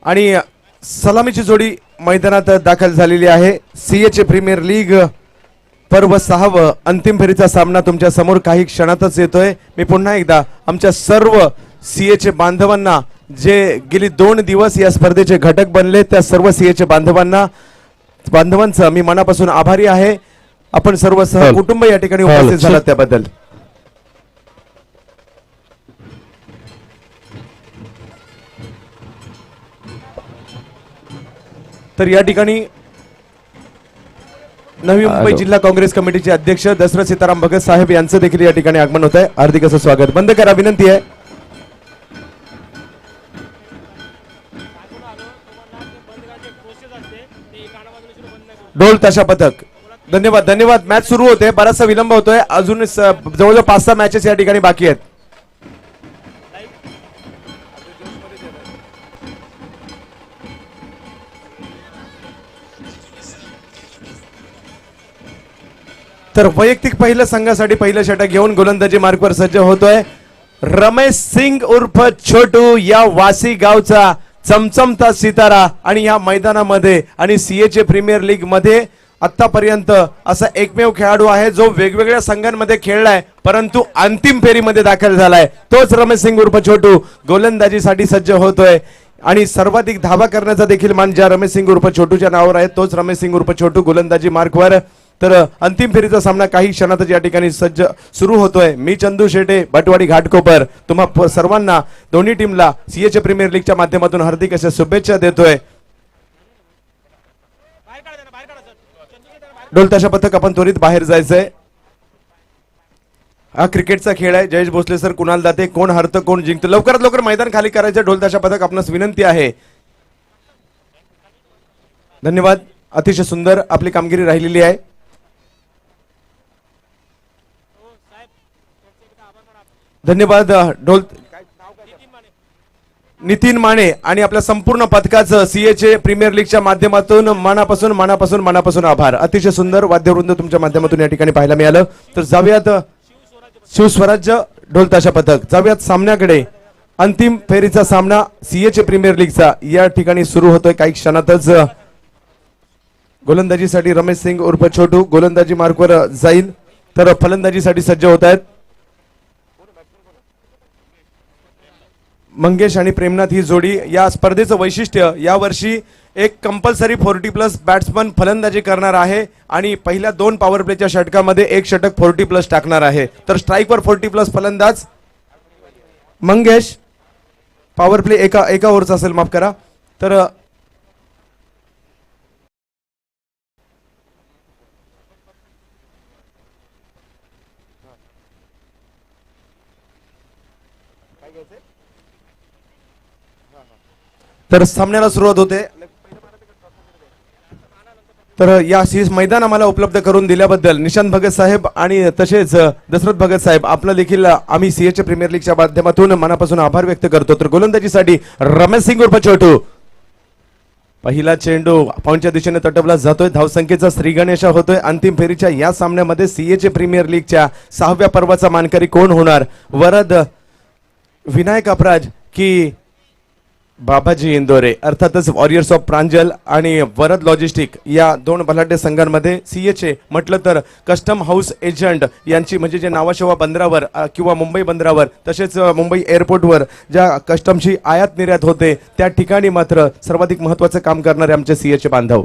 आणि सलामीची जोडी मैदानात दाखल झालेली आहे। सीएचे प्रीमियर लीग पर्व 6व अंतिम फेरीचा सामना तुमच्या समोर काही क्षणातच येतोय। मी पुन्हा एकदा आमच्या सर्व सीएचे बांधवांना जे गेली 2 दिवस या स्पर्धेचे घटक बनले त्या सर्व सीएचे बांधवांचा मी मनापासून आभारी आहे। आपण सर्व सहकुटुंब या ठिकाणी उपस्थित झालात त्याबद्दल। तर या ठिकाणी नवी मुंबई जिल्हा काँग्रेस कमिटीचे अध्यक्ष दशरथ सीताराम भगत साहेब यांचं देखील या ठिकाणी आगमन होत आहे। हार्दिक असं स्वागत। बंद करा, विनंती आहे। ढोल ताशा पथक, धन्यवाद धन्यवाद। मॅच सुरू होते, बराचसा विलंब होतोय, अजून जवळजवळ 5-6 मॅचेस या ठिकाणी बाकी आहेत। तर वैयक्तिक पहिल्या संघासाठी पहिलं षटक घेऊन गोलंदाजी मार्कवर सज्ज होतोय रमेश सिंग उर्फ छोटू, या वासी गावचा चमचमता सितारा आणि या मैदानामध्ये आणि सीएचे प्रीमियर लीग मध्ये आतापर्यंत असा एकमेव खेळाडू आहे जो वेगवेगळ्या संघांमध्ये खेळलाय परंतु अंतिम फेरीमध्ये दाखल झालाय। तोच रमेश सिंग उर्फ छोटू गोलंदाजीसाठी सज्ज होतोय आणि सर्वाधिक धावा करण्याचा देखील मान ज्या रमेश सिंग उर्फ छोटूच्या नावावर आहे तोच रमेश सिंग उर्फ छोटू गोलंदाजी मार्कवर। तर अंतिम फेरीचा सामना काही क्षणातच या ठिकाणी सज्ज सुरू होतोय। मी चंदू शेटे, भटवाडी घाटकोपर, तुम्हा सर्वांना दोन्ही टीमला सीएचे प्रीमियर लीगच्या माध्यमातून हार्दिक अशा शुभेच्छा देतोय। ढोलताशा पथक आपण त्वरित बाहेर जायचंय। हा क्रिकेटचा खेळ आहे। जयेश भोसले सर, कुणाल दाते, कोण हरतं कोण जिंकतं, लवकरात लवकर मैदान खाली करायचं। ढोलताशा पथक आपणास विनंती आहे। धन्यवाद, अतिशय सुंदर आपली कामगिरी राहिलेली आहे। धन्यवाद नितीन माने आणि आपल्या संपूर्ण पथकाचं सीएचे प्रीमियर लीगच्या माध्यमातून मनापासून आभार। अतिशय सुंदर वाद्यवृंद तुमच्या माध्यमातून या ठिकाणी पाहायला मिळालं। तर जाऊयात शिवस्वराज्य ढोलताशा पथक, जाऊयात सामन्याकडे। अंतिम फेरीचा सामना सीएचे प्रीमियर लीगचा या ठिकाणी सुरू होतोय काही क्षणातच। गोलंदाजीसाठी रमेश सिंग उर्फ छोटू गोलंदाजी मार्कवर जाईल, तर फलंदाजीसाठी सज्ज होत आहेत मंगेश आणि प्रेमनाथ ही जोडी। या स्पर्धेचं वैशिष्ट्य यावर्षी एक कंपल्सरी 40+ बॅट्समन फलंदाजी करणार आहे आणि पहिल्या 2 पॉवर प्लेच्या षटकामध्ये एक षटक 40+ टाकणार आहे। तर स्ट्राईकवर 40+ फलंदाज मंगेश, पॉवर प्ले एका ओव्हरचा असेल, माफ करा। तर सामन्याला सुरुवात होते। तर या मैदान आम्हाला उपलब्ध करून दिल्याबद्दल निशांत भगत साहेब आणि तसेच दशरथ भगत साहेब आपलं देखील आम्ही सीएचे प्रीमियर लीगच्या माध्यमातून मनापासून आभार व्यक्त करतो। तर गोलंदाजीसाठी रमेश सिंग उर्फ छोटू, पहिला चेंडू पाऊंच्या दिशेने तटवला जातोय, धावसंख्येचा श्रीगणेशा होतोय। अंतिम फेरीच्या या सामन्यामध्ये सीएचे प्रीमियर लीगच्या 6व्या पर्वाचा मानकरी कोण होणार? वरद विनायक अपराज की बाबाजी इंदोरे, अर्थातच वॉरियर्स ऑफ प्रांजल आणि वरद लॉजिस्टिक या 2 बलाढ्य संघांमध्ये सीएचे म्हटलं तर कस्टम हाऊस एजंट यांची म्हणजे जे नावाशेवा बंदरावर किंवा मुंबई बंदरावर तसेच मुंबई एअरपोर्टवर ज्या कस्टमची आयात निर्यात होते त्या ठिकाणी मात्र सर्वाधिक महत्त्वाचं काम करणारे आमचे सीएचे बांधव।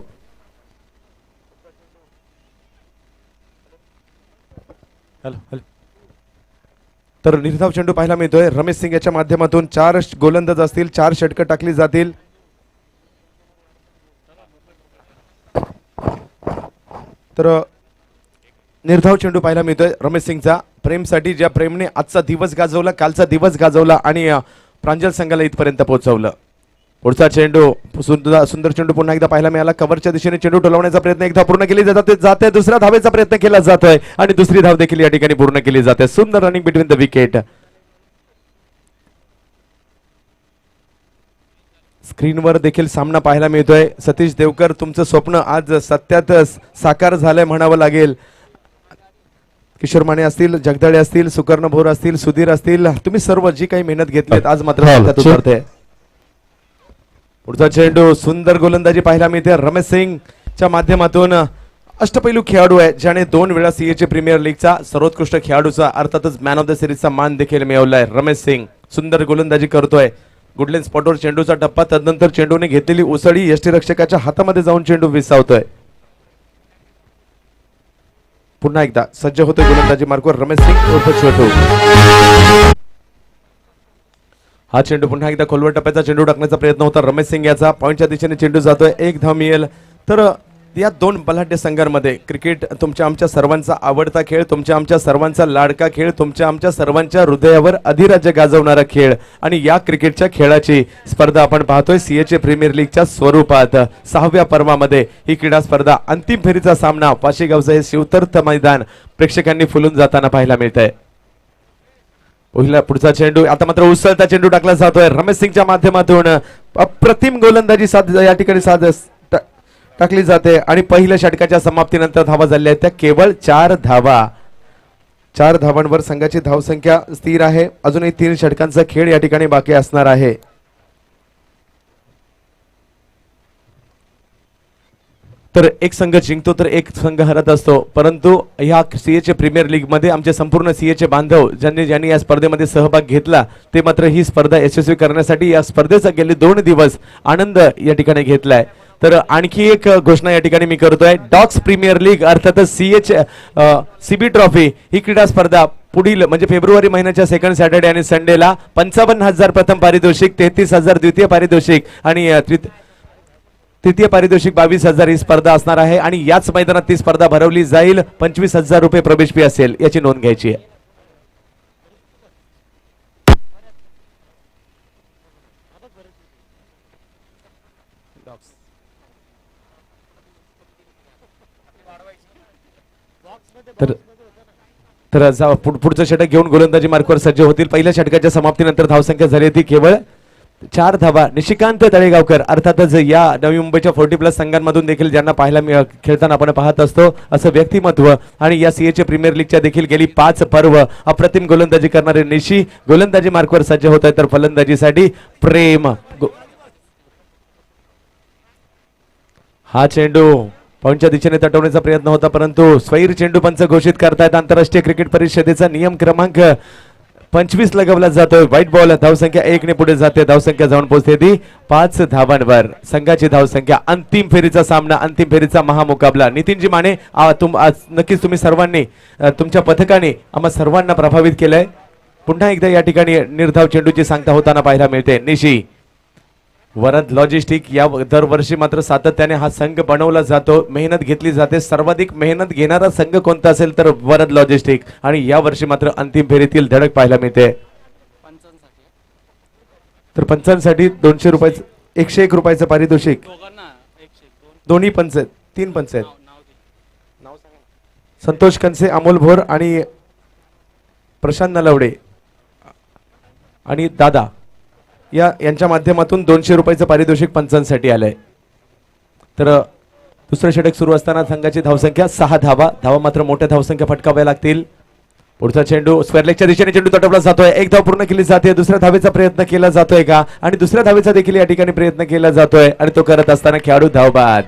तर निर्धाव चेंडू पाहायला मिळतोय रमेश सिंग याच्या माध्यमातून। 4 गोलंदाज असतील, 4 षटकं टाकली जातील। तर निर्धाव चेंडू पाहायला मिळतोय रमेश सिंगचा, प्रेमसाठी, ज्या प्रेमने आजचा दिवस गाजवला, कालचा दिवस गाजवला आणि प्रांजल संघाला इथपर्यंत पोहोचवलं। पुढचा चेंडू सुंदर चेंडू पुन्हा एकदा पाहायला मिळाला। कव्हरच्या दिशेने चेंडू टोलवण्याचा प्रयत्न एकदा पूर्ण केली जाते, दुसऱ्या धावेचा प्रयत्न केला जातोय आणि दुसरी धाव देखील या ठिकाणी पूर्ण केली जाते। सुंदर रनिंग बिटवीन द विकेट। स्क्रीनवर देखील सामना पाहायला मिळतोय। सतीश देवकर, तुमचं स्वप्न आज सत्यात साकार झालंय म्हणावं लागेल। किशोर माने असतील, जगदाळे असतील, सुकर्ण भोर असतील, सुधीर असतील, तुम्ही सर्व जी काही मेहनत घेतली आज मात्र पुढचा चेंडू सुंदर गोलंदाजी पाहायला मिळते रमेश सिंगच्या माध्यमातून. अष्टपैलू खेळाडू आहे ज्याने 2 वेळा सीएचे प्रीमियर लीगचा सर्वोत्कृष्ट खेळाडूचा अर्थातच मॅन ऑफ द सिरीजचा मान देखील मिळवलाय. रमेश सिंग सुंदर गोलंदाजी करतोय. गुडलेन स्पॉटवर चेंडूचा टप्पा, तदनंतर चेंडूने घेतलेली उसळी यष्टीरक्षकाच्या हातामध्ये जाऊन चेंडू विसावतोय. पुन्हा एकदा सज्ज होतोय गोलंदाजी मार्कवर रमेश सिंग उर्फ छोटू. हा चेंडू पुन्हा एकदा खोलवर टप्प्याचा चेंडू टाकण्याचा प्रयत्न होता रमेश सिंग याचा. पॉईंटच्या दिशेने चेंडू जातोय. 1 धाव मिळेल. तर या 2 बलाढ्य संघांमध्ये क्रिकेट तुमच्या आमच्या सर्वांचा आवडता खेळ, तुमच्या आमच्या सर्वांचा लाडका खेळ, तुमच्या आमच्या सर्वांच्या हृदयावर अधिराज्य गाजवणारा खेळ. आणि या क्रिकेटच्या खेळाची स्पर्धा आपण पाहतोय सीएचे प्रीमियर लीगच्या स्वरूपात. 6व्या पर्वामध्ये ही क्रीडा स्पर्धा अंतिम फेरीचा सामना पाशीगावचं हे शिवतीर्थ मैदान प्रेक्षकांनी फुलून जाताना पाहायला मिळत आहे. पहिला पुढचा चेंडू आता मात्र उसळता चेंडू टाकला जातोय रमेश सिंगच्या माध्यमातून. अप्रतिम गोलंदाजी या ठिकाणी टाकली जाते आणि पहिल्या षटकाच्या समाप्तीनंतर धावा झाल्या आहेत त्या केवळ 4 धावा. 4 धावांवर संघाची धावसंख्या स्थिर आहे. अजूनही 3 षटकांचा खेळ या ठिकाणी बाकी असणार आहे. तर एक संघ जिंकतो तर एक संघ हरत असतो. परंतु ह्या सीएचे प्रीमियर लीग मध्ये आमचे संपूर्ण सीएचे बांधव ज्यांनी या स्पर्धेमध्ये सहभाग घेतला ते मात्र ही स्पर्धा यशस्वी करण्यासाठी या स्पर्धेचा गेले 2 दिवस आनंद या ठिकाणी घेतलाय. तर आणखी एक घोषणा या ठिकाणी मी करतोय. डॉक्स प्रीमियर लीग अर्थातच सीबी ट्रॉफी ही क्रीडा स्पर्धा पुढील म्हणजे फेब्रुवारी महिन्याच्या सेकंड सॅटर्डे आणि संडेला 55,000 प्रथम पारितोषिक, 33,000 द्वितीय पारितोषिक आणि तृतीय पारितोषिक 22,000 ही स्पर्धा असणार आहे. आणि याच मैदानात ती स्पर्धा भरवली जाईल. 25,000 रुपये प्रवेश फी असेल याची नोंद घ्यायची आहे. तर पुढचं षटक घेऊन गोलंदाजी मार्कवर सज्ज होतील. पहिल्या षटकाच्या समाप्तीनंतर धावसंख्या झाली ती केवळ 4 धावा. निशिकांत तळेगावकर अर्थातच या नवी मुंबईच्या 40+ संघांमधून देखील ज्यांना पाहायला खेळताना आपण पाहत असतो असं व्यक्तिमत्व आणि या सीएचे प्रीमियर लीगच्या देखील गेली 5 पर्व अप्रतिम गोलंदाजी करणारे निशी गोलंदाजी मार्कवर सज्ज होत आहे. तर फलंदाजीसाठी प्रेम. हा चेंडू पॉईंटच्या दिशेने तटवण्याचा प्रयत्न होता परंतु स्वैर चेंडू पंच घोषित करतायत. आंतरराष्ट्रीय क्रिकेट परिषदेचा नियम क्रमांक 25 लगावला जातोय. व्हाईट बॉल धावसंख्या 1 ने पुढे जाते. धावसंख्या जाऊन पोहोचते ती 5 धावांवर. संघाची धावसंख्या. अंतिम फेरीचा सामना, अंतिम फेरीचा महामुकाबला. नितीनजी माने नक्कीच तुम्ही सर्वांनी तुमच्या पथकाने आम्हा सर्वांना प्रभावित केलंय. पुन्हा एकदा या ठिकाणी निर्धाव चेंडूची सांगता होताना पाहायला मिळते. निशी वरद लॉजिस्टिक या दरवर्षी मात्र सातत्याने हा संघ बनवला जातो, मेहनत घेतली जाते. सर्वाधिक मेहनत घेणारा संघ कोणता असेल तर वरद लॉजिस्टिक. आणि या वर्षी मात्र अंतिम फेरीतील धडक पाहायला मिळते. तर पंचांसाठी 200 रुपये 101 रुपयाचं पारितोषिक. दोन्ही पंच 3 पंच आहेत. संतोष कनसे, अमोल भोर आणि प्रशांत नलवडे आणि दादा यांच्या माध्यमातून 200 रुपयाचं पारितोषिक पंचांसाठी आलंय. तर दुसरं षटक सुरू असताना संघाची धावसंख्या 6 धावा. धावा मात्र मोठ्या धावसंख्या फटकाव्या लागतील. पुढचा चेंडू स्क्वेअरलेगच्या दिशेने चेंडू तटवला जातोय. 1 धाव पूर्ण केली जाते. दुसऱ्या धावेचा प्रयत्न केला जातोय का आणि दुसऱ्या धावेचा देखील या ठिकाणी प्रयत्न केला जातोय आणि तो करत असताना खेळाडू धावबाद.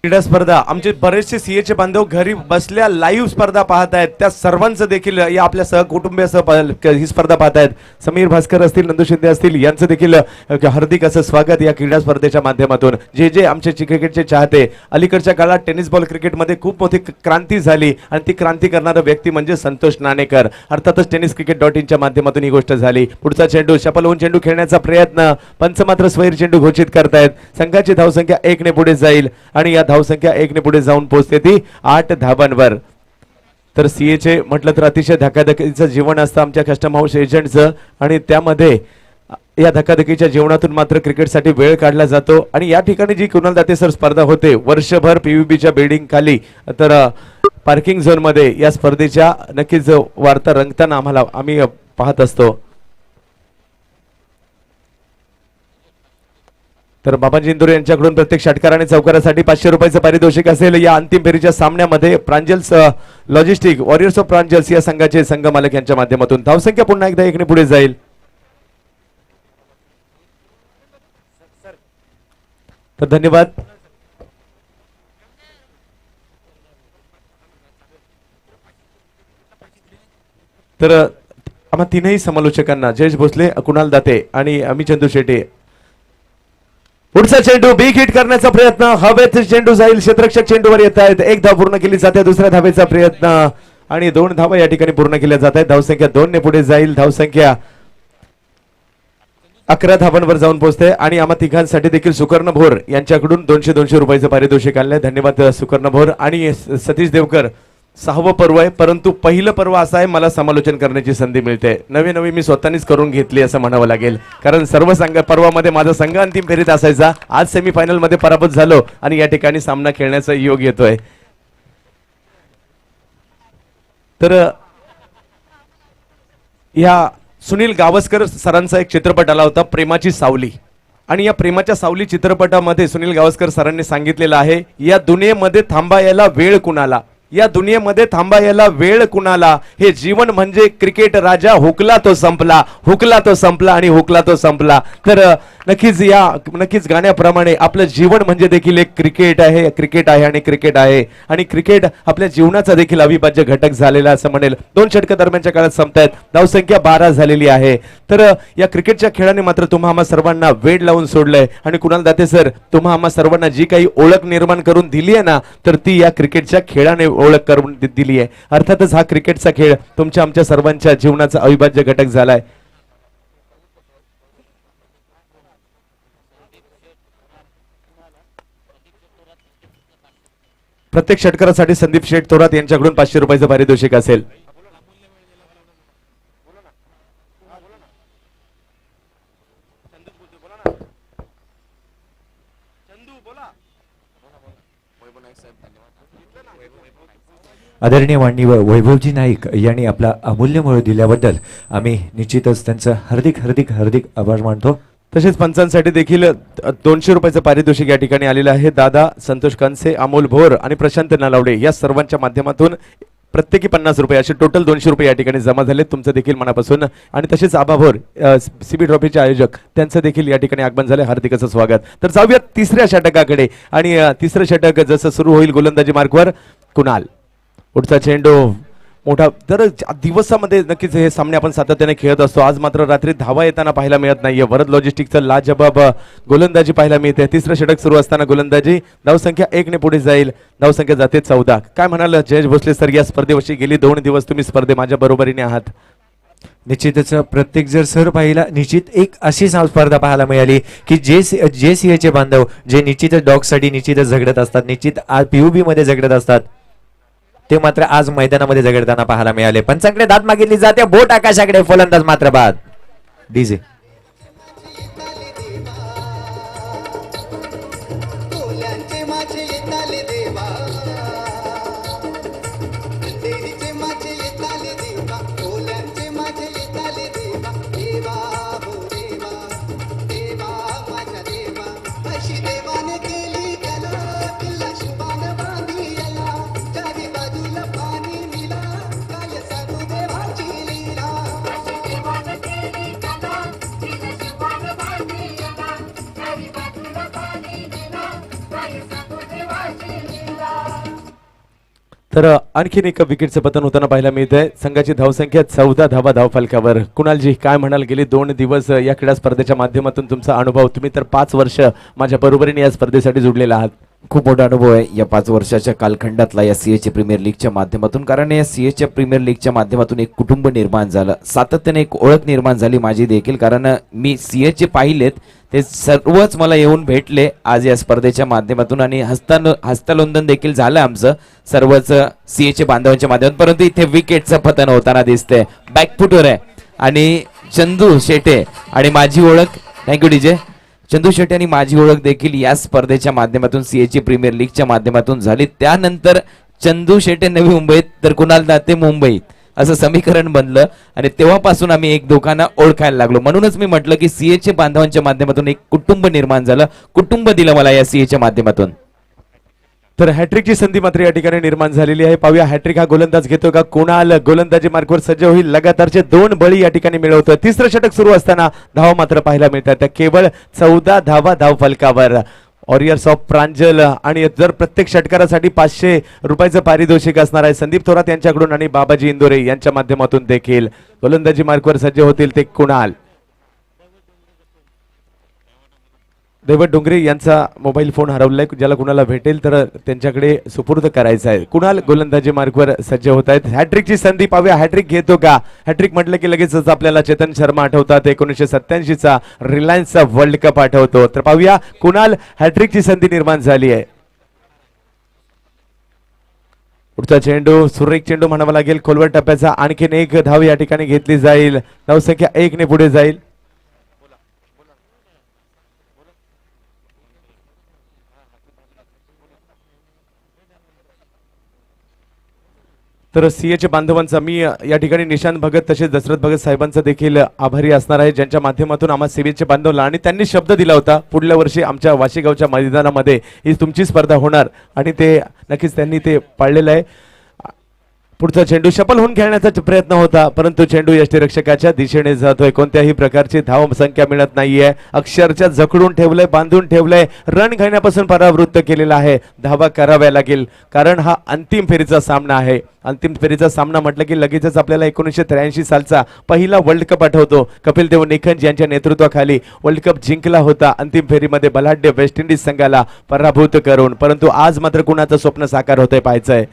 क्रीडा स्पर्धा आमचे बरेचसे सीएचे बांधव घरी बसल्या लाईव्ह स्पर्धा पाहत आहेत. त्या सर्वांचं देखील या आपल्या सहकुटुंबियासह ही स्पर्धा पाहत आहेत. समीर भास्कर असतील, नंदू शिंदे असतील यांचं देखील हार्दिक असं स्वागत या क्रीडा स्पर्धेच्या माध्यमातून. जे आमचे क्रिकेटचे चाहते, अलीकडच्या काळात टेनिस बॉल क्रिकेटमध्ये खूप मोठी क्रांती झाली आणि ती क्रांती करणारा व्यक्ती म्हणजे संतोष नाणेकर. अर्थातच tenniscricket.in च्या माध्यमातून ही गोष्ट झाली. पुढचा चेंडू शफल होऊन चेंडू खेळण्याचा प्रयत्न. पंच मात्र स्वैर चेंडू घोषित करतायत. संघाची धावसंख्या 1 ने पुढे जाईल आणि या धावसंख्या 1 ने पुढे जाऊन पोहोचते ती 8 धावांवर. तर सीएचे म्हटलं तर अतिशय धकाधकीचं जीवन असतं आमच्या कस्टम हाऊस एजंटचं आणि त्यामध्ये या धकाधकीच्या जीवनातून मात्र क्रिकेटसाठी वेळ काढला जातो. आणि या ठिकाणी जी कुणाल दाते सर स्पर्धा होते वर्षभर पीव्हीबीच्या बिल्डिंग खाली तर पार्किंग झोन मध्ये या स्पर्धेच्या नक्कीच वार्ता रंगताना आम्ही पाहत असतो. तर बाबाजी इंदोरे यांच्याकडून प्रत्येक षटकार आणि चौकारासाठी 500 रुपयाचं पारितोषिक असेल. या अंतिम फेरीच्या सामन्यामध्ये Pranjals logistic warriors of Pranjals या संघाचे संघ मालक यांच्या माध्यमातून धावसंख्या पुन्हा एकदा 1 ने पुढे जाईल. धन्यवाद. तर आम्हा तीनही समालोचकांना जयेश भोसले, कुणाल दाते आणि आम्ही चंदू शेटे. पुढचा चेंडू बिग हिट करण्याचा प्रयत्न, हवेत चेंडू जाईल, क्षेत्ररक्षक चेंडूवर येत आहेत. एक धाव पूर्ण केली जाते, दुसऱ्या धावेचा प्रयत्न आणि 2 धावा या ठिकाणी पूर्ण केल्या जात आहेत. धावसंख्या 2 ने पुढे जाईल. धावसंख्या 11 धावांवर जाऊन पोहोचते आणि आम्हा तिघांसाठी देखील सुकर्ण भोर यांच्याकडून 200 रुपयाचं पारितोषिक आणलंय. धन्यवाद सुकर्ण भोर. आणि सतीश देवकर, 6वं पर्व आहे, परंतु पहिलं पर्व असं आहे मला समालोचन करण्याची संधी मिळते. नवी मी स्वतःनीच करून घेतली असं म्हणावं लागेल, कारण सर्व संघ पर्वामध्ये माझा संघ अंतिम फेरीत असायचा. आज सेमीफायनल मध्ये पराभूत झालो आणि या ठिकाणी सामना खेळण्याचा योग येतोय. तर या सुनील गावस्कर सरांचा एक चित्रपट आला होता, प्रेमाची सावली. आणि या प्रेमाच्या सावली चित्रपटामध्ये सुनील गावस्कर सरांनी सांगितलेलं आहे, या दुनियेमध्ये थांबायला वेळ कुणाला, या दुनियेमध्ये थांबायला वेळ कुणाला, हे जीवन म्हणजे क्रिकेट राजा, हुकला तो संपला, हुकला तो संपला आणि हुकला तो संपला. तर नक्कीच गाण्याप्रमाणे आपलं जीवन म्हणजे देखील एक क्रिकेट आहे, क्रिकेट आहे आणि क्रिकेट आहे आणि क्रिकेट आपल्या जीवनाचा देखील अविभाज्य घटक झालेला असं म्हणेल. 2 षटक दरम्यानच्या काळात संपतायत. धावसंख्या 12 झालेली आहे. तर या क्रिकेटच्या खेळाने मात्र तुम्हा आम्हा सर्वांना वेड लावून सोडलंय. आणि कुणाल दाते सर, तुम्हा आम्हा सर्वांना जी काही ओळख निर्माण करून दिली आहे ना, तर ती या क्रिकेटच्या खेळाने ओळख करून दिली आहे. अर्थातच हा क्रिकेटचा खेळ तुमच्या आमच्या सर्वांच्या जीवनाचा अविभाज्य घटक झालाय. प्रत्येक षटकारासाठी संदीप शेठ थोरात यांच्याकडून 500 रुपयाचं पारितोषिक असेल. आदरणीय माननीय वैभवजी नाईक यांनी आपला अमूल्य वेळ दिल्याबद्दल आम्ही निश्चितच त्यांचं हार्दिक आभार मानतो. तसेच पंचांसाठी देखील 200 रुपयाचं पारितोषिक या ठिकाणी आलेलं आहे. दादा संतोष कांसे, अमोल भोर आणि प्रशांत नालावडे या सर्वांच्या माध्यमातून प्रत्येकी 50 रुपये असे टोटल 200 रुपये या ठिकाणी जमा झाले. तुमचं देखील मनापासून आणि तसेच आबा भोर सीबी ट्रॉफीचे आयोजक त्यांचं देखील या ठिकाणी आगमन झाले. हार्दिक असं स्वागत. तर जाऊयात तिसऱ्या षटकाकडे आणि तिसरं षटक जसं सुरू होईल गोलंदाजी मार्कवर कुणाल. पुढचा चेंडू मोठा. तर दिवसामध्ये नक्कीच हे सामने आपण सातत्याने खेळत असतो. आज मात्र रात्री धावा येताना पाहायला मिळत नाहीये. वरद लॉजिस्टिकचं लाजबाब गोलंदाजी पाहायला मिळते. तिसरं षटक सुरू असताना गोलंदाजी. धावसंख्या 1 ने पुढे जाईल. धावसंख्या जाते 14. काय म्हणाल जयेश भोसले सर, या स्पर्धेवर्षी गेली 2 दिवस तुम्ही स्पर्धे माझ्या बरोबरीने आहात. निश्चितच प्रत्येक जर सर पाहिला, निश्चित एक अशी स्पर्धा पाहायला मिळाली की जे सीएचे बांधव जे निश्चितच डॉगसाठी निश्चितच झगडत असतात, निश्चित आज पीयूबी मध्ये झगडत असतात, ते मात्र आज मैदानामध्ये झगडताना पाहायला मिळाले. पंचांकडे दाद मागितली जाते, बोट आकाशाकडे, फलंदाज मात्र बाद. डीजे तर आणखीन एक विकेटचं पतन होताना पाहायला मिळत आहे. संघाची धावसंख्या 14 धावा धावफलकावर. कुणालजी काय म्हणाल, गेले 2 दिवस या क्रीडा स्पर्धेच्या माध्यमातून तुमचा अनुभव, तुम्ही तर 5 वर्ष माझ्या बरोबरीने या स्पर्धेसाठी जुडलेला आहात. खूप मोठा अनुभव आहे या 5 वर्षाच्या कालखंडातला या सीएचे प्रीमियर लीगच्या माध्यमातून. कारण या सीएच्या प्रीमियर लीगच्या माध्यमातून एक कुटुंब निर्माण झालं, सातत्याने एक ओळख निर्माण झाली माझी देखील. कारण मी सीएचे पाहिलेत ते सर्वच मला येऊन भेटले आज या स्पर्धेच्या माध्यमातून आणि हस्तालोंदन देखील झालं आमचं सर्वच सीएचे बांधवांच्या माध्यमातून. परंतु इथे विकेटचं पतन होताना दिसतंय. बॅकफुटवर आहे आणि चंदू शेटे आणि माझी ओळख, थँक्यू डीजे, चंदू शेट्टी आणि माझी ओळख देखील या स्पर्धेच्या माध्यमातून सीएची प्रीमियर लीगच्या माध्यमातून झाली. त्यानंतर चंदू शेट्टी नवी मुंबईत तर कुणाल दाते मुंबईत असं समीकरण बनलं आणि तेव्हापासून आम्ही एक दोघांना ओळखायला लागलो. म्हणूनच मी म्हटलं की सीएचे बांधवांच्या माध्यमातून एक कुटुंब निर्माण झालं, कुटुंब दिलं मला या सीएच्या माध्यमातून. तर हॅट्रिकची संधी मात्र या ठिकाणी निर्माण झालेली आहे. पाहूया हॅट्रिक हा गोलंदाज घेतो का. कुणाल गोलंदाजी मार्कवर सज्ज होईल. लगातारचे 2 बळी या ठिकाणी मिळवतोय. तिसरं षटक सुरू असताना धावा मात्र पाहायला मिळतात. केवळ 14 धावा धाव फलकावर. ऑरियर्स ऑफ प्रांजल आणि जर प्रत्येक षटकारासाठी 500 रुपयाचं पारितोषिक असणार आहे संदीप थोरात यांच्याकडून आणि बाबाजी इंदोरे यांच्या माध्यमातून देखील गोलंदाजी मार्कवर सज्ज होतील ते कुणाल. दैवत डोंगरे यांचा मोबाईल फोन हरवलाय, ज्याला कुणाला भेटेल तर त्यांच्याकडे सुपूर्द करायचा आहे. कुणाल गोलंदाजी मार्कवर सज्ज होत आहेत. हॅट्रिकची संधी पाहूया, हॅट्रिक घेतो का? हॅट्रिक म्हटलं की लगेचच आपल्याला चेतन शर्मा आठवतात, 1987चा रिलायन्सचा वर्ल्ड कप आठवतो. तर पाहूया कुणाल हॅट्रिकची संधी निर्माण झाली आहे. पुढचा चेंडू सुरेख चेंडू म्हणावा लागेल. खोलवर टप्प्याचा आणखीन एक धाव या ठिकाणी घेतली जाईल. धावसंख्या 1 ने पुढे जाईल. तर सीएचे बांधवांचा मी या ठिकाणी निशांत भगत तसेच दशरथ भगत साहेबांचा देखील आभारी असणार आहे, ज्यांच्या माध्यमातून आम्हा सीएचे बांधवला आणि त्यांनी शब्द दिला होता पुढल्या वर्षी आमच्या वाशीगावच्या मैदानामध्ये ही तुमची स्पर्धा होणार आणि ते नक्कीच त्यांनी ते पाळलेलं आहे. पुढचा चेंडू शपल होऊन खेळण्याचा प्रयत्न होता, परंतु चेंडू यष्टीरक्षकाच्या दिशेने जातोय. कोणत्याही प्रकारची धाव संख्या मिळत नाहीये. अक्षरशः जखडून ठेवलंय, बांधून ठेवलंय, रन घेण्यापासून परावृत्त केलेला आहे. धावा कराव्या लागेल कारण हा अंतिम फेरीचा सामना आहे. अंतिम फेरीचा सामना म्हटलं की लगेचच आपल्याला 1983 सालचा पहिला वर्ल्ड कप आठवतो. कपिल देव निखंज यांच्या नेतृत्वाखाली वर्ल्ड कप जिंकला होता अंतिम फेरीमध्ये बलाढ्य वेस्ट इंडिज संघाला पराभूत करून. परंतु आज मात्र कुणाचं स्वप्न साकार होतंय पाहायचंय.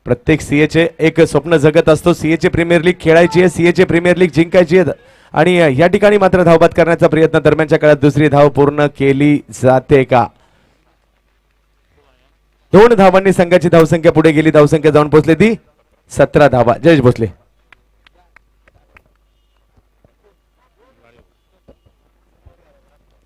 प्रत्येक सीएचे एक स्वप्न जगत असतो, सीएचे प्रीमियर लीग खेळायची आहे, सीएचे प्रीमियर लीग जिंकायची आहे. आणि या ठिकाणी मात्र धावबाद करण्याचा प्रयत्न दरम्यानच्या काळात दुसरी धाव पूर्ण केली जाते का? 2 धावांनी संघाची धावसंख्या पुढे गेली. धावसंख्या जाऊन पोहोचली ती 17 धावा. जयेश भोसले.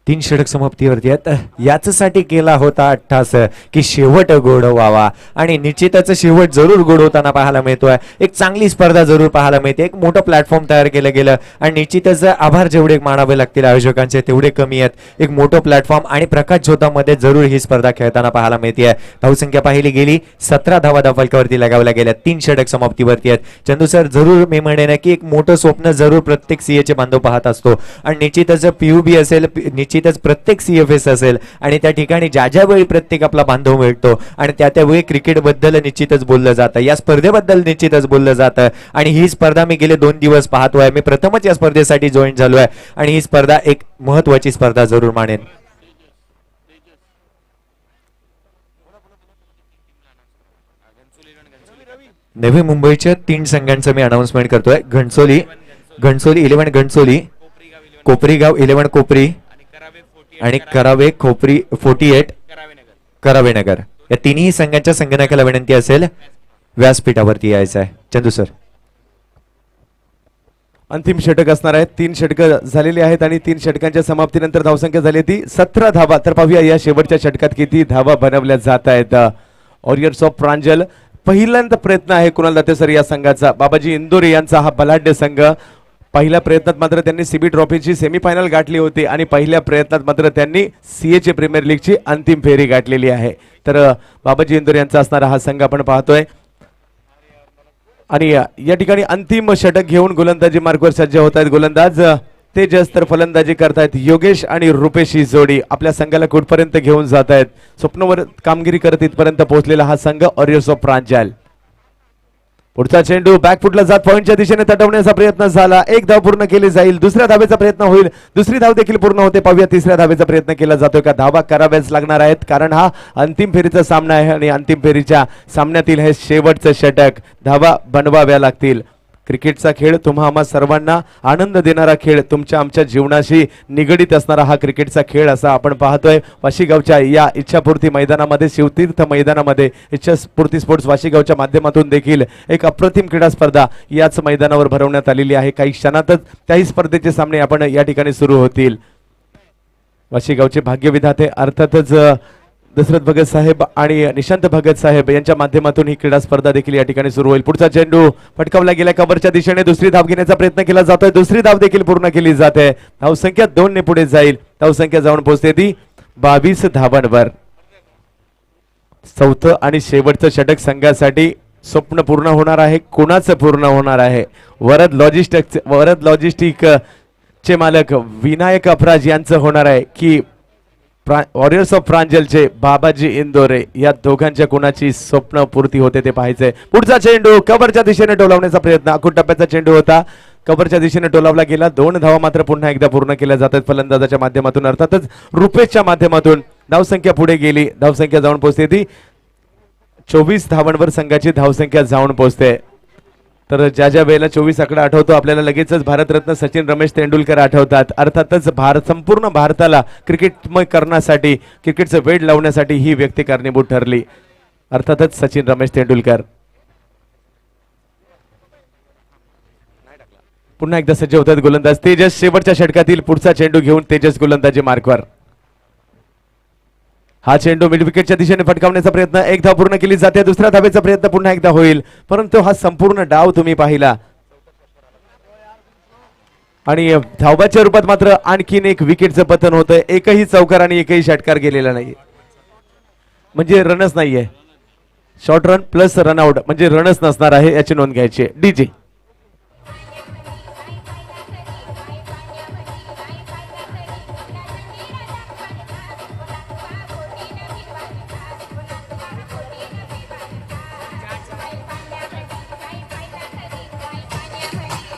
3 षटक समाप्तीवरती आहेत. याच्यासाठी केला होता अट्टास की शेवट गोड व्हावा आणि निश्चितच शेवट जरूर गोड होताना पाहायला मिळतोय. एक चांगली स्पर्धा जरूर पाहायला मिळते. एक मोठं प्लॅटफॉर्म तयार केलं गेलं आणि निश्चितच आभार जेवढे मानावे लागतील आयोजकांचे तेवढे कमी आहेत. एक मोठं प्लॅटफॉर्म आणि प्रकाश झोतामध्ये जरूर ही स्पर्धा खेळताना पाहायला मिळते. धावसंख्या पाहिली गेली 17 धावा धावफलकावरती लगावल्या गेल्या. 3 षटक समाप्तीवरती आहेत. चंदू सर, जरूर मी म्हणेन की एक मोठं स्वप्न जरूर प्रत्येक सीएचे बांधव पाहत असतो आणि निश्चितच पीयूबी असेल, निश्चितच प्रत्येक सीएफएस असेल आणि त्या ठिकाणी ज्या ज्या वेळी प्रत्येक आपला बांधव मिळतो आणि त्या त्यावेळी क्रिकेट बद्दल निश्चितच बोललं जातं, या स्पर्धेबद्दल निश्चितच बोललं जातं. आणि ही स्पर्धा मी गेले 2 दिवस पाहतोय. मी प्रथमच या स्पर्धेसाठी जॉईन झालोय आणि ही स्पर्धा एक महत्वाची स्पर्धा जरूर मानेन. नवी मुंबईच्या 3 संघांचं मी अनाउन्समेंट करतोय. घणसोली 11 घणसोली, कोपरीगाव 11 कोपरी आणि करावे खोपरी 48 करावेनगर. या तिन्ही संघांच्या संगणकाला विनंती असेल व्यासपीठावरती यायचं आहे. चंदू सर. अंतिम षटक असणार आहे. 3 षटक झालेली आहेत आणि 3 षटकांच्या समाप्तीनंतर धावसंख्या झाली ती 17 धावा. तर पाहूया या शेवटच्या षटकात किती धावा बनवल्या जात आहेत. ऑरियर्स ऑफ प्रांजल पहिल्यांदा प्रयत्न आहे कुणाल दाते सर या संघाचा. बाबाजी इंदोरे यांचा हा बलाढ्य संघ. पहिल्या प्रयत्नात मात्र त्यांनी सीबी ट्रॉफीची सेमीफायनल गाठली होती आणि पहिल्या प्रयत्नात मात्र त्यांनी सीएचे प्रीमियर लीगची अंतिम फेरी गाठलेली आहे. तर बाबाजी इंदोरे यांचा असणारा हा संघ आपण पाहतोय आणि या ठिकाणी अंतिम षटक घेऊन गोलंदाजी मार्कवर सज्ज होत आहेत गोलंदाज तेजस. तर फलंदाजी करतायत योगेश आणि रुपेश ही जोडी. आपल्या संघाला कुठपर्यंत घेऊन जात आहेत. स्वप्नवर कामगिरी करत इथपर्यंत पोहोचलेला हा संघ ऑरियर्स ऑफ प्रांजल. पुढचा चेंडू बॅकफुटला जात पॉइंटच्या दिशेने तटवण्याचा प्रयत्न झाला. 1 धाव पूर्ण केली जाईल. दुसऱ्या धावेचा प्रयत्न होईल. दुसरी धाव देखील पूर्ण होते. पाहूया तिसऱ्या धावेचा प्रयत्न केला जातोय का? धावा कराव्याच लागणार आहेत कारण हा अंतिम फेरीचा सामना आहे आणि अंतिम फेरीच्या सामन्यातील हे शेवटचं षटक. धावा बनवाव्या लागतील. क्रिकेटचा खेळ तुम्हा आम्हा सर्वांना आनंद देणारा खेळ, तुमच्या आमच्या जीवनाशी निगडीत असणारा हा क्रिकेटचा खेळ असा आपण पाहतोय. वाशीगावच्या या इच्छापूर्ती मैदानामध्ये, शिवतीर्थ मैदानामध्ये इच्छापूर्ती स्पोर्ट्स वाशीगावच्या माध्यमातून देखील एक अप्रतिम क्रीडा स्पर्धा याच मैदानावर भरवण्यात आलेली आहे. काही क्षणातच त्याही स्पर्धेचे सामने आपण या ठिकाणी सुरू होतील. वाशीगावचे भाग्यविधाते अर्थातच दशरथ भगत साहेब आणि निशांत भगत साहेब यांच्या माध्यमातून ही क्रीडा स्पर्धा देखील या ठिकाणी सुरू होईल. पुढचा चेंडू फटकावला गेला कव्हरच्या दिशेने. दुसरी धाव घेण्याचा प्रयत्न केला जातोय. दुसरी धाव देखील पूर्ण केली जाते. धावसंख्या 2 ने पुढे जाईल. धावसंख्या जाऊन पोहोचते ती 22 धावांवर. चौथं आणि शेवटचं षटक संघासाठी स्वप्न पूर्ण होणार आहे. कोणाचं पूर्ण होणार आहे? वरद लॉजिस्टिक चे मालक विनायक अपराज यांचं होणार आहे की वॉरियर्स ऑफ प्रांजलचे बाबाजी इंदोरे या दोघांच्या कोणाची स्वप्न पूर्ती होते ते पाहायचंय. पुढचा चेंडू कव्हरच्या दिशेने टोलावण्याचा प्रयत्न, आखूड टप्प्याचा चेंडू होता, कव्हरच्या दिशेने टोलावला गेला. 2 धावा मात्र पुन्हा एकदा पूर्ण केल्या जातात फलंदाजाच्या माध्यमातून, अर्थातच रुपेशच्या माध्यमातून. धावसंख्या पुढे गेली, धावसंख्या जाऊन पोहोचते ती 24 धावांवर संघाची धावसंख्या जाऊन पोहोचते. तर ज्या ज्या वेळेला 24 आकडा आठवतो आपल्याला लगेचच भारतरत्न सचिन रमेश तेंडुलकर आठवतात. अर्थातच संपूर्ण भारताला क्रिकेटमय करण्यासाठी, क्रिकेटचं वेड लावण्यासाठी ही व्यक्ती कारणीभूत ठरली, अर्थातच सचिन रमेश तेंडुलकर. पुन्हा एकदा सज्ज होतात गोलंदाज तेजस. शेवटच्या षटकातील पुढचा चेंडू घेऊन तेजस गोलंदाजी मार्कवर. हा चेंडू मिड विकेटच्या दिशेने फटकावण्याचा प्रयत्न, एक धाव पूर्ण केली जाते. दुसऱ्या धावेचा प्रयत्न पुन्हा एकदा होईल, परंतु हा संपूर्ण डाव तुम्ही पाहिला आणि धावाच्या रूपात मात्र आणखीन एक विकेटचं पतन होतं. एकही चौकार आणि एकही षटकार गेलेला नाही, म्हणजे रनच नाहीये. शॉर्ट रन प्लस रनआउट म्हणजे रनच नसणार आहे, याची नोंद घ्यायची. DJ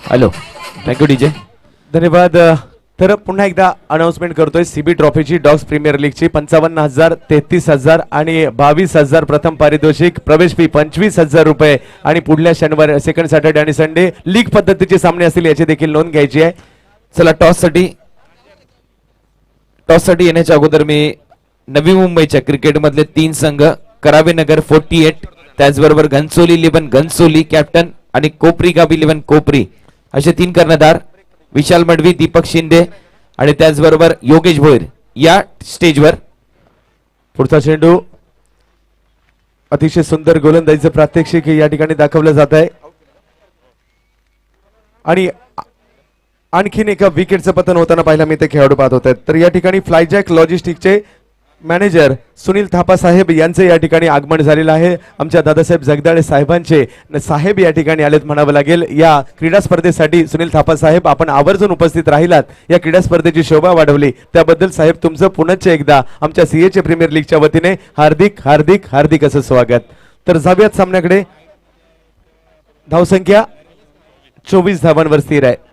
hello, thank you DJ. धन्यवाद. तर पुन्हा एकदा अनाउन्समेंट करतोय सीबी ट्रॉफीची, डॉग्स प्रीमियर लीगची. 55,000, 33,000 आणि 22,000 प्रथम पारितोषिक, प्रवेश फी 25,000 रुपये आणि पुढल्या शनिवार, सेकंड सॅटर्डे आणि संडे लीग पद्धतीचे सामने असतील, याची देखील नोंद घ्यायची आहे. चला, टॉससाठी येण्याच्या अगोदर मी नवी मुंबईच्या क्रिकेटमधले 3 संघ, करावेनगर 48, त्याचबरोबर घनसोली 11 घनसोली कॅप्टन आणि कोपरी गाव 11 कोपरी, असे 3 कर्णधार, विशाल मडवी, दीपक शिंदे आणि त्याचबरोबर योगेश भोईर या स्टेजवर. पुढचा चेंडू अतिशय सुंदर गोलंदाजीचं प्रात्यक्षिक या ठिकाणी दाखवलं जात आहे आणि आणखीन एका विकेटचं पतन होताना पाहिला मी ते खेळाडू पाहत होते. तर या ठिकाणी फ्लायजॅक लॉजिस्टिकचे मॅनेजर सुनील थापा साहेब यांचे या ठिकाणी आगमन झालेलं आहे. आमच्या दादासाहेब जगदाळे साहेबांचे साहेब या ठिकाणी आलेत म्हणावं लागेल. या क्रीडा स्पर्धेसाठी सुनील थापा साहेब आपण आवर्जून उपस्थित राहिलात, या क्रीडा स्पर्धेची शोभा वाढवली, त्याबद्दल साहेब तुमचं पुनश्च एकदा आमच्या सीएचे प्रीमियर लीगच्या वतीने हार्दिक हार्दिक हार्दिक असं स्वागत. तर जाऊयात सामन्याकडे. धावसंख्या 24 धावांवर स्थिर आहे.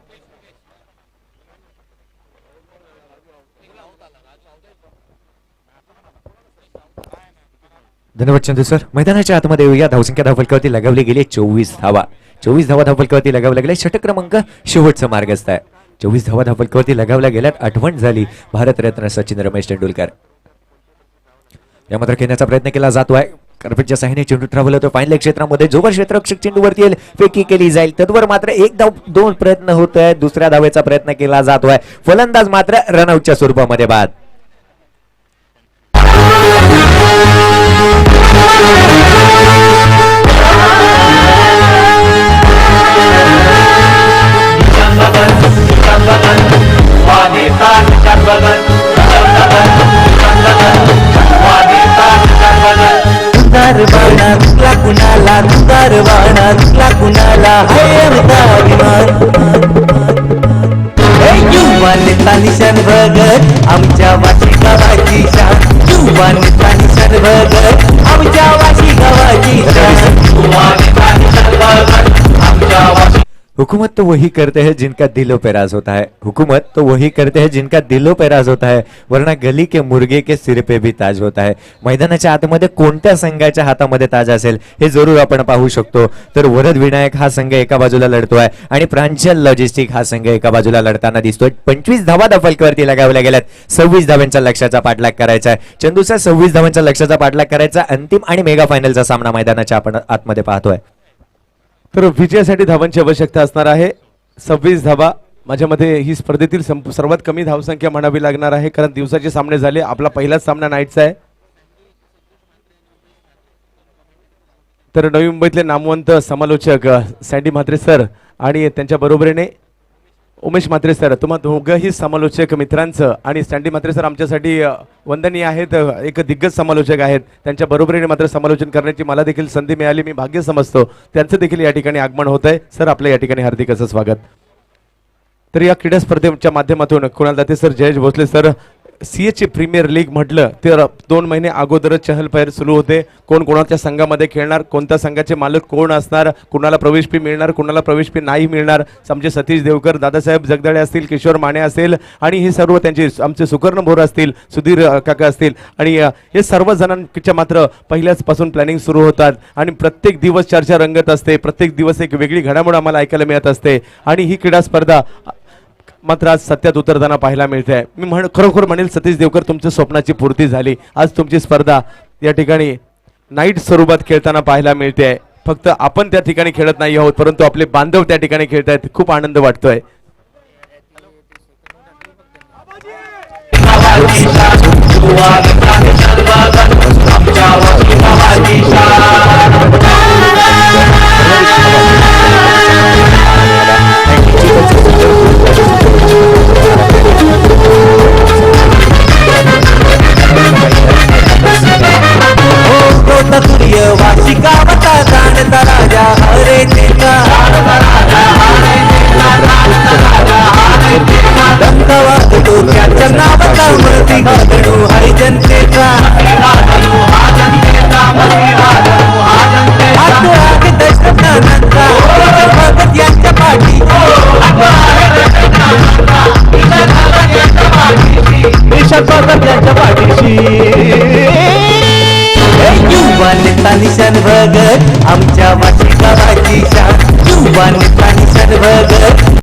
धन्यवाद चंदू सर. मैदानाच्या आतमध्ये येऊया. धावसंख्या धावफलकावरती लगावली गेली 24 धावा. 24 धावा धावफलकावरती लगावल्या गेल्या. षटक क्रमांक शेवटचा मार्गस्थ आहे. 24 धावा धावफलकावरती लगावल्या गेल्यात. आठवण झाली भारतरत्न सचिन रमेश तेंडुलकर. या मात्र खेळण्याचा प्रयत्न केला जातोय. कार्पेटच्या साहाय्याने चेंडू ट्रॅव्हल होतो फाईन लेग क्षेत्रामध्ये. जोवर क्षेत्ररक्षक चेंडूवरती येईल फेकी केली जाईल, तत्वर मात्र एक धाव 2 प्रयत्न होत आहे. दुसऱ्या धावेचा प्रयत्न केला जातोय. फलंदाज मात्र रनआउटच्या स्वरूपामध्ये बाद. कुणाला कुणाला युवा नेता निशान भगत आमच्या वाशी गावाची शान. युवा नेता निशान भगत आमच्या वाशी गावाची शान. हुकूमत तो वही करते हैं जिनका दिलो पे राज होता है. हुकूमत तो वही करते हैं जिनका दिलो पे राज होता है, वरना गली के मुर्गे के सिर पे भी ताज होता है. मैदानाच्या आतमध्ये कोणत्या संघाच्या हातामध्ये ताज असेल हे जरूर आपण पाहू शकतो. तर वरद विनायक हा संघ एका बाजूला लढतोय आणि प्रांजल लॉजिस्टिक हा संघ एका बाजूला लढताना दिसतोय. 25 धावा धावफलकावरती लगावल्या गेल्यात. 26 धावांच्या लक्ष्याचा पाठलाग करायचा आहे. चंदूचा 26 धावांच्या लक्ष्याचा पाठलाग करायचा. अंतिम आणि मेगा फायनलचा सामना मैदानाच्या आपण आतमध्ये पाहतोय. तर विजयासाठी धावांची आवश्यकता असणार आहे. 26 धावा माझ्या मते ही स्पर्धेतील सर्वात कमी धावसंख्या म्हणावी लागणार आहे, कारण दिवसाचे सामने झाले. आपला पहिलाच सामना नाईटचा आहे. तर नवी मुंबईतले नामवंत समालोचक सँडी म्हात्रे सर आणि त्यांच्या बरोबरीने उमेश म्हात्रे सर, तुम्हा दोघंही समालोचक मित्रांचं आणि सँडी म्हात्रे सर आमच्यासाठी वंदनीय आहेत, एक दिग्गज समालोचक आहेत. त्यांच्या बरोबरीने मात्र समालोचन करण्याची मला देखील संधी मिळाली, मी भाग्य समजतो. त्यांचं देखील या ठिकाणी आगमन होत आहे. सर आपलं या ठिकाणी हार्दिक असं स्वागत. तर या क्रीडा स्पर्धेच्या माध्यमातून Kunal Date sir, Jayesh Bhosale sir, CH premier league म्हटलं तर 2 महिने अगोदरच चहलपहल सुरू होते. कोण कोणाच्या संघामध्ये खेळणार, कोणत्या संघाचे मालक कोण असणार, कुणाला प्रवेश फी मिळणार, कुणाला प्रवेश फी नाही मिळणार. आमचे सतीश देवकर, दादासाहेब जगदाळे असतील, किशोर माने असेल आणि हे सर्व त्यांचे आमचे सुकर्ण भोर असतील, सुधीर काका असतील आणि हे सर्व जणांच्या मात्र पहिल्याच पासून प्लॅनिंग सुरू होतात आणि प्रत्येक दिवस चर्चा रंगत असते. प्रत्येक दिवस एक वेगळी घडामोड आम्हाला ऐकायला मिळत असते आणि ही क्रीडा स्पर्धा मात्र आज सत्यात उतरताना पाहायला मिळते आहे. मी खरोखर म्हणेल सतीश देवकर, तुमच्या स्वप्नाची पूर्ती झाली. आज तुमची स्पर्धा या ठिकाणी नाईट स्वरूपात खेळताना पाहायला मिळते आहे. फक्त आपण त्या ठिकाणी खेळत नाही आहोत, परंतु आपले बांधव त्या ठिकाणी खेळत आहेत. खूप आनंद वाटतोय. वाशी गावाचा जाणता राजा हरे देवा दंगवा डोक्याच्या नावाचा मती घालू हरी जनतेचा दशरथानंदा भगत यांच्या पाठी भगत यांच्या पाठीशी युवा नेता निशान भगत आमच्या वाशी गावाची शान. युवा नेता निशान भगत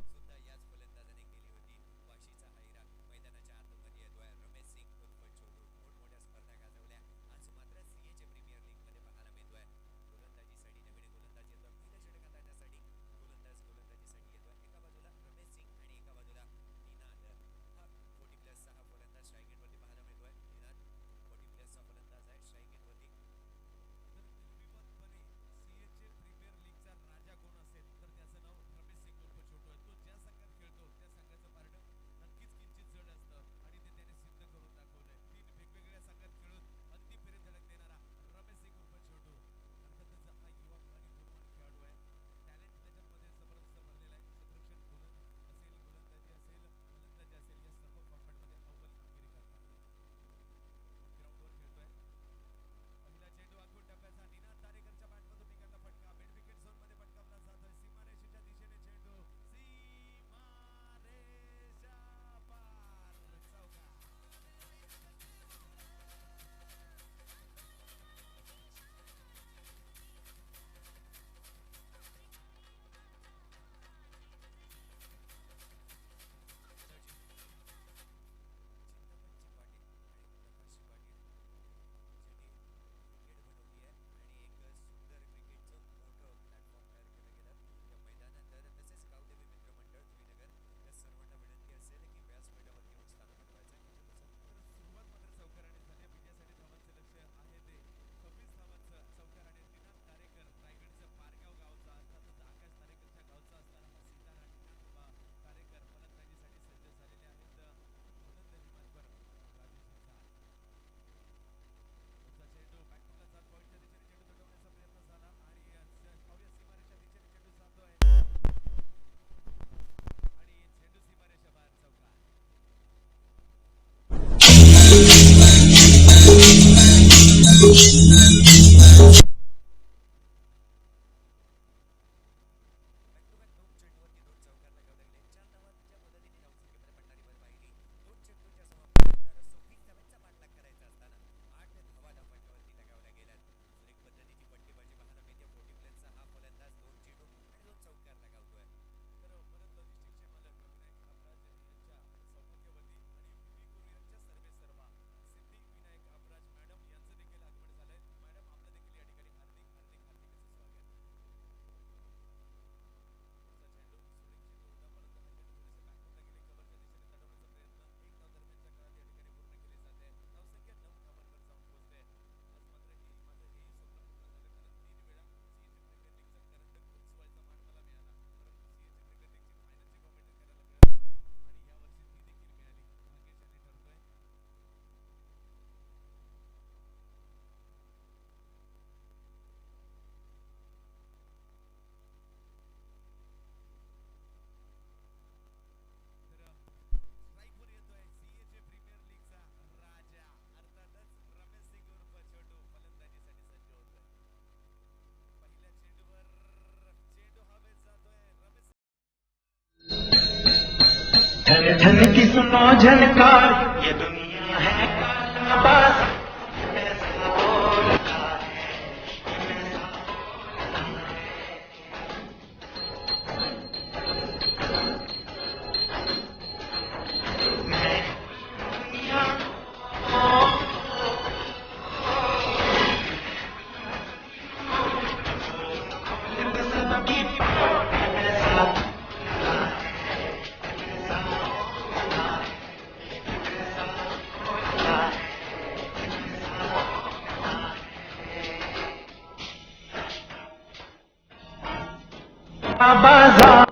धन धन की सुनो झनकार, ये दुनिया है काला बाजार, ऐसा बोलता है, ऐसा बोलता है। मैं दुनिया सबकी ऐसा बोलता है, ऐसा बोलता है, ऐसा बोलता है, ऐसा बोलता है। बाजार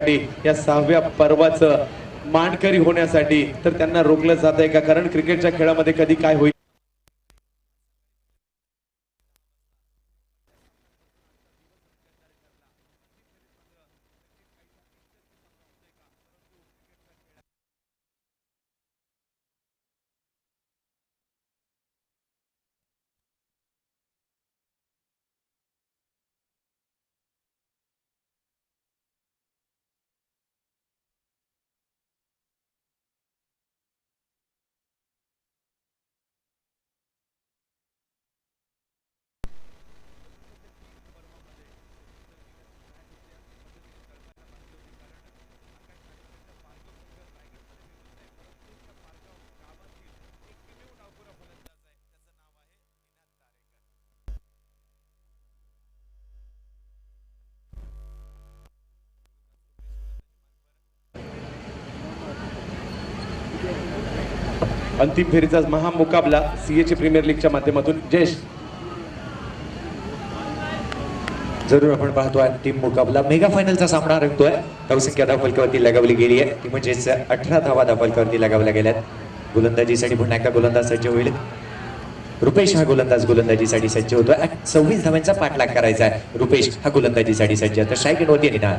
या 6व्या पर्वाचं मानकरी होण्यासाठी तर त्यांना रोखलं जात आहे का? कारण क्रिकेटच्या खेळामध्ये कधी काय होईल अंतिम फेरीचा महामुकाबला सीएचे प्रीमियर लीगच्या माध्यमातून जयेश जरूर आपण पाहतो अंतिम मुकाबला मेगा फायनलचा सामना रंगतोय. धावसंख्या धावफलकावरती लगावली गेली आहे ती म्हणजेच 18 धावा धावफलकावरती लगावल्या गेल्यात. गोलंदाजीसाठी पुन्हा एकदा गोलंदाज सज्ज होईल. रुपेश हा गोलंदाजीसाठी सज्ज होतोय. 26 धाव्यांचा पाठलाग करायचा आहे. रुपेश हा गोलंदाजीसाठी सज्ज. तर स्ट्राईक वरती निघणार.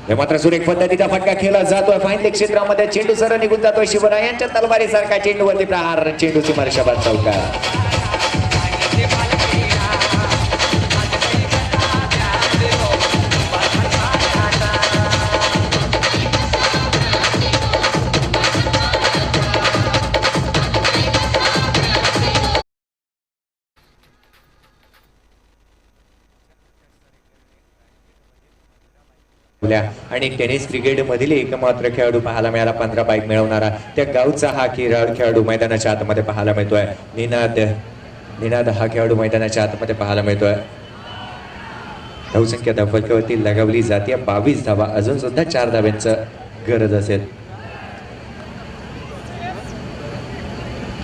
हे मात्र सुरेख पद्धतीचा फटका खेळला जातोय. फाईन लेग क्षेत्रामध्ये चेंडू सरळ निघून जातोय. शिवरायांच्या तलवारीसारखा चेंडूवरती प्रहार. चेंडूची मार्शाबाद चौकार. आणि टेनिस क्रिकेट मधील एकमात्र खेळाडू पाहायला मिळाला 15 बाईक मिळवणारा त्या गावचा हा खेळाडू मैदानाच्या आतमध्ये पाहायला मिळतोय. निनाद हा खेळाडू मैदानाच्या आतमध्ये पाहायला मिळतोय. धावसंख्या धावफलकावरती लगावली जाते 22 धावा. अजून सुद्धा 4 धाव्यांचं गरज असेल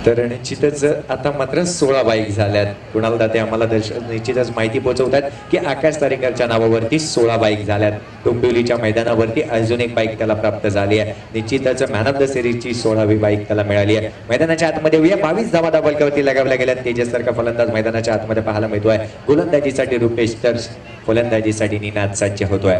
तर निश्चितच आता मात्र 16 बाईक झाल्यात. कुणाल दाते आम्हाला निश्चितच माहिती पोहोचवतात की आकाश तारेकरच्या नावावरती 16 बाईक झाल्यात. डोंबिवलीच्या मैदानावरती अजून एक बाईक त्याला प्राप्त झाली आहे. निश्चितच मॅन ऑफ द सिरीजची 16वी बाईक त्याला मिळाली आहे. मैदानाच्या आतमध्ये 22 धावा धावफलकावरती लगावल्या गेल्यात. तेजससारखा फलंदाज मैदानाच्या आतमध्ये पाहायला मिळतोय. गोलंदाजीसाठी रुपेश तर फलंदाजीसाठी निनाद सज्ज होतोय.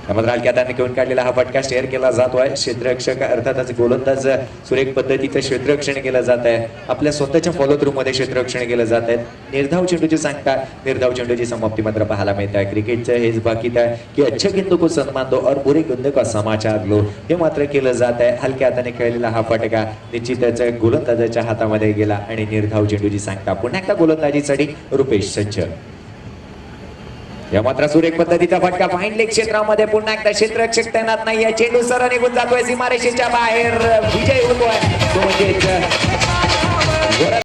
त्याने घेऊन काढलेला हा फटका शेअर केला जातोय. क्षेत्ररक्षक अर्थातच गोलंदाज सुरेख पद्धतीचं क्षेत्ररक्षण केलं जात आहे. आपल्या स्वतःच्या फॉलो थ्रू मध्ये क्षेत्ररक्षण केलं जात आहे. निर्धाव चेंडूची सांगता निर्धाव चेंडूची समाप्ती मात्र पाहायला मिळत आहे. क्रिकेटचं हेच बाकी आहे की अच्छे गेंदों को सन्मान दो और बुरे गेंदों का समाचार लो. हे मात्र केलं जात आहे. हलक्या हाताने खेळलेला हा फटका निश्चितच गोलंदाजाच्या हातामध्ये गेला आणि निर्धाव चेंडूची सांगता पुन्हा एकदा गोलंदाजीसाठी रुपेश सज्ज. या मात्र सुरेख पद्धतीचा फटका फाईन लेग क्षेत्रामध्ये पुन्हा एकदा क्षेत्ररक्षक तैनात नाहीये. चेंडू सरळ निघून जातोय सीमारेषेच्या बाहेर. विजय होतोय.